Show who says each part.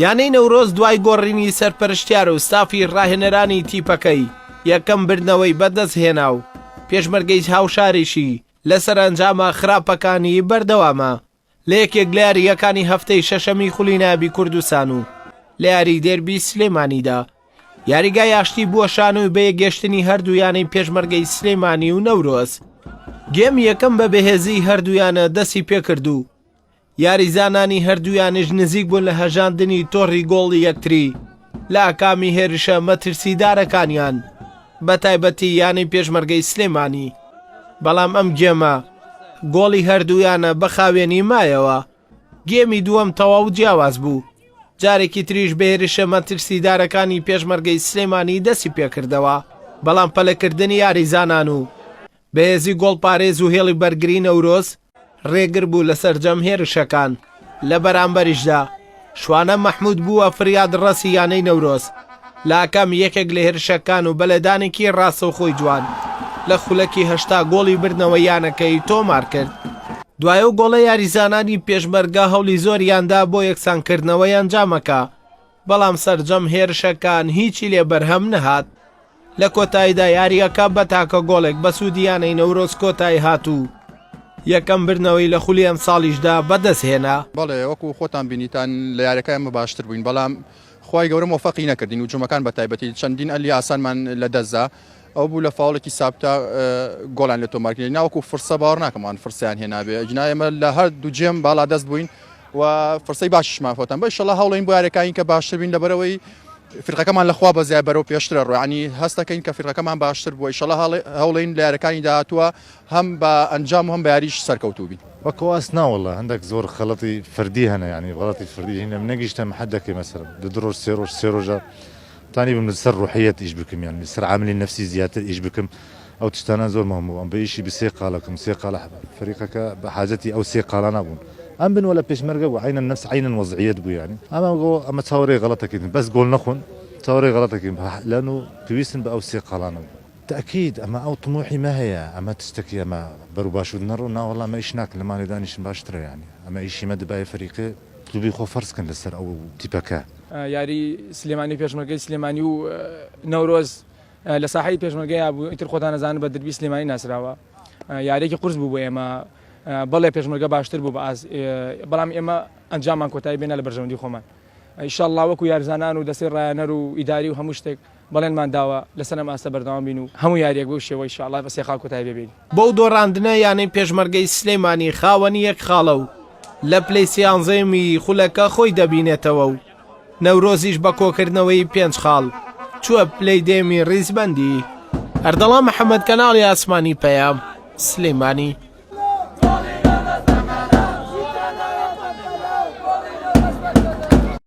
Speaker 1: یانەی نەورۆز دوای گۆڕینی سەرپەرشتیار و ستافی ڕاهێنەرانی تیپەکەی یەکەم بردنەوەی بەدەست هێنا و پێشمەرگەی هاوشاریشی لەسەر ئەنجامە خراپەکانی بەردەوامە لە یەکێک لە یاریەکانی هەفتەی شەشەمی خولینابی کوردستان و لە یاری دێربی سلێمانیدا یاریگای ئاشتی بووە شانۆی بە یەکگەشتنی هەردوویانەی پێشمەرگەی سلێمانی و نەورۆز. گێم یەکەم بە بەهێزی هەردوویانە دەستی پێکردو یاریزانانی هەردوویانش نزیک بوون لە هەژاندنی تۆڕی گۆڵی یەکتری لە ئاکامی هێرشە مەترسیدارەکانیان بە تایبەتی یانەی پێشمەرگەی سلێمانی. بەڵام ئەم گێمە گۆڵی هەردوویانە بە خاوێنی مایەوە. گێمی دووەم تەواو جیاواز بوو. جارێکی تریش بە هێرشە مەترسیدارەکانی پێشمەرگەی سلێمانی دەستی پێکردەوە، بەڵام پەلەکردنی یاریزانان و بەهێزی گۆڵ پارێز و هێڵی بەرگری نەورۆز ڕێگر بوو لەسەر جەم هێرشەکان. لە بەرامبەریشدا شوانە مەحموود بووە فریاد ڕەسی یانەی نەورۆز لە ئاکام یەکێک لە هێرشەکان و بەلەدانێکی ڕاستە و خۆی جوان لە خولەکی هەشتا گۆڵی بردنەوە یانەکەی تۆمار کرد. دوایە و گۆڵە یاریزانانی پێشمەرگە هەوڵی زۆریاندا بۆ یەکسانکردنەوەی ئەنجامەکە، بەڵام سەرجەم هێرشەکان هیچی لێ بەرهەم نەهات. لە کۆتاییدا یاریەکە بە تاکە گۆڵێک بە سوودیانەی نەورۆز کۆتایی هاتوو. یەکەم برنەوەی لە خولی ئەم ساڵیشدا بەدەستهێنا.
Speaker 2: بەڵێ وەکو خۆتان بینیتان لە یاریەکە ئەمە باشتر بووین، بەڵام خی گەورە مۆفەقی نەکردین و جومەکان بە تایبەتی چەندین ئەلی ئاسانمان لە دەستدا ئەو بوو لە فاڵێکی سابتا گۆڵان لە تۆمارکردن ناوەکو فرسە باوەڕ ناکەمان فرسیان هێنابێ جنایەمە لە هەر دوو جێم باڵا دەست بووین و فرسەی باشیشمان فۆتان بە ئینشەڵا هەوڵین بۆ یاریەکانی کە باشتر بین لەبەرەوەی فرقەکەمان لەخوا بەزیای بەرەو پێشترە ڕوانی هەستەکەین کە فرقەکەمان باشتر بووە. ئینشەڵا هەوڵین لە یاریەکانی داهاتووە هەم بە ئەنجام و هەم بە یاریش سەرکەوتوو بین.
Speaker 3: وەکواس ناوەڵە هەندێک زۆر خەڵەتی فردی هەنە، ینی غەڵەتی فردی هینە منەگەیشتە حەدەکەی مەسەر دو ڕۆژ سێ ڕۆژە تانی بم لەسەر ڕوحیەت ئیش بکەم، یان لەسەر عاملی نەفسی زیاتر ئیش بکەم. ئەو تشتانە زۆر مهم بوو. ئەم بە ئیشی بسێ قاڵەکەم سێ قاڵە فریقەکە بە حاجەتی ئەو سێ قاڵە نابوون. ئەم بن ولا پێشمەرگە و عینە نفس عینە وەزعیەت بوو، ینی ئەمە چاوەڕێی غەڵەتەکەین بەس گۆڵ نەخۆن چاوەڕێی غەڵەتەکەین لەن و پێویستن بە ئەو سێ قاڵانە. تأكيد ئەمە ئەو طموحی ما هەیە، ئەمە تشتێکی ئەمە بەرو باشوود نەڕۆ ناوەڵا ئەمە ئیش ناکەن لەمانی دانیشتن باشترە، ینی ئەمە ئیشی مە دەبایە فەریقێ دوبی خۆ فەرزکەن لەسەر ئەو تیپەکە.
Speaker 4: یاری سلێمانی پێشمەرگەی سلێمانی و نەورۆز لە ساحەی پێشمەرگەیە بوو، ئیتر خۆتان نەزانن بە دەربی سلێمانی ناسراوە. یارێکی قورس بوو بۆ ئێمە، بەڵێ پێشمەرگە باشتر بوو بەڵام ئێمە ئەنجامان کۆتایی بێنە لە بەرژەوەندی خۆمان. ئینشەڵڵا وەکو یارزانان و دەستی ڕایەنەر و ئیداری و هەموو شتێک بەڵێنمان داوە لەسەر ئەم ئاستە بەردەوام بین و هەموو یاریەک بەو شێوەی ئینشەڵڵا بە سێخاڵ کۆتایی ببین.
Speaker 1: بەو دۆڕاندنە یانەی پێشمەرگەی سلێمانی خاوەنی یەک خاڵە و لە پلەی سیانزەمی خولەکە خۆی دەبینێتەوە و نەورۆزیش بە کۆکردنەوەی 5 خاڵ چووە پلەی دێمی ڕیزبەندی. ئەردەڵا محەممەد کەناڵی ئاسمانی پەیام سلێمانی.